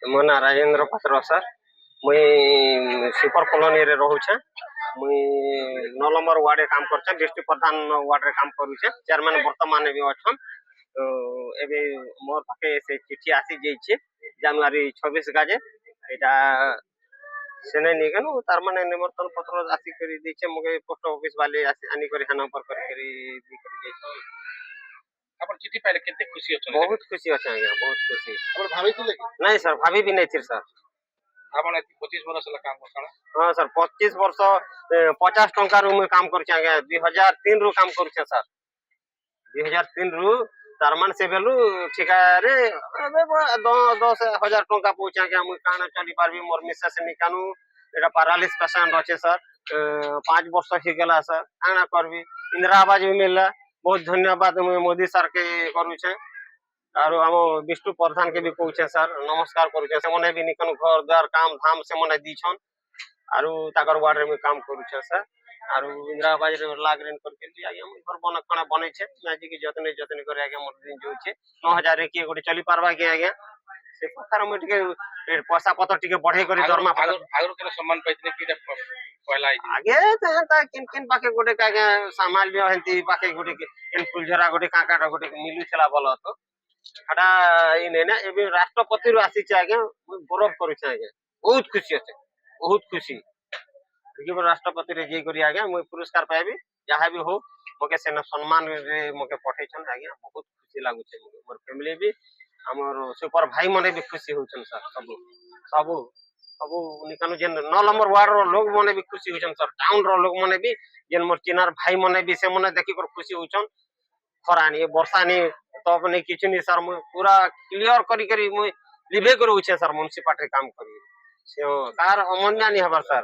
ମୋ ନାଁ ରାଜେନ୍ଦ୍ର ପାତ୍ର ସାର୍। ମୁଇଁ ସୁପର କଲୋନୀରେ ରହୁଛେ। ମୁଇଁ 9 ନମ୍ବର ୱାର୍ଡରେ କାମ କରୁଛେ। ଡିଷ୍ଟ୍ରିକ୍ଟ ପ୍ରଧାନ ୱାର୍ଡରେ କାମ କରୁଛେ। ଚେୟାରମ୍ୟାନ ବର୍ତ୍ତମାନ ବି ଅଛନ୍। ଏବେ ମୋର ପାଖେ ସେ ଚିଠି ଆସି ଯାଇଛି ଜାନୁଆରୀ 26 ଗାଜେ। ଏଇଟା ସେନେ ନିକେନୁ ତାର ମାନେ ନିମନ୍ତ୍ରଣ ପତ୍ର ଆସିକରି ଦେଇଛେ। ମୁକେ ପୋଷ୍ଟ ଅଫିସ ବାଲି ଆନିକରି ହାନମ୍ବର କରିକରି ଦେଇଛନ୍। ଆପଣ ଚିଠି ପାଇଲେ କେତେ ଖୁସି ଅଛନ୍ତି? ବହୁତ ଖୁସି ଅଛି ଆଜ୍ଞା, ବହୁତ ଖୁସି। ଆପଣ ଭାବିଥିଲେ କି? ନାଇଁ ସାର୍, ଭାବି ବି ନାଇଁ ସାର୍। ଆପଣ 25 ବର୍ଷ ହେଲା କାମ କରୁଛନ୍? हाँ सर, 25 वर्ष 50 टंका रू मुझे काम कर 2003 रु काम कर सर। 2003 रु तार मान से बेलू ठिकारे 10,000 टंका पहुंचा के मुझे काना चली पारबी। मोर मिसेस निकानू एटा पैरालिस पेशेंट अच्छे सर। 5 वर्ष हो गला सर। काना करबी, इंदिरा आवास भी मिलला। बहुत धन्यवाद मुझे मोदी सर के करूछे। आरो हम विष्णु प्रधान के भी कहूछे सर, नमस्कार करूछे। से मने भी निकन घर द्वार काम धाम से मने दीछन। आरु ताकर वार्ड में काम करूछे सर। आरु इंदिरा आवास रे लागरेन करके आगे हम घर बना खाना बनै छे। नाजी के जतने करे आगे मोर दिन जो छे 9,000 रे के गोटे चली पारबा के आगे से प्रकार में टिके पैसा पत्र टिके बढ़े करी दरमा आगु के सम्मान पाइतने कि पहला आगे ता किन पाके गोटे आगे सामाल भी हंती पाके गोटे किन फुलझरा गोटे काकाटा गोटे मिलु छला बोल तो हटा इने ना एबे राष्ट्रपति रु आसी छे आगे गौरव करू छे आगे। बहुत खुशी আছে, बहुत खुशी। देखिए राष्ट्रपति रे जे करी आगे मुई पुरस्कार पाइबी जहाँ भी हो मके सेना सम्मान रे मके पठै छन आगे। बहुत खुशी लागु छे मोर फैमिली भी हमर सुपर भाई मने भी खुशी होछन सर। सब निकानु जेन 9 नंबर वार्ड रो लोग मने भी खुशी होछन सर। टाउन रो लोग मने भी जेन मोर चिनार भाई मने भी से मने देखि कर खुशी होछन। खरानी वर्षानी तो अपने किछु नहीं सर। मुई पूरा क्लियर करी मुई लिभे करू छे सर। म्युनिसिपालिटी काम करी से कार अमन्या नहीं हबर सर।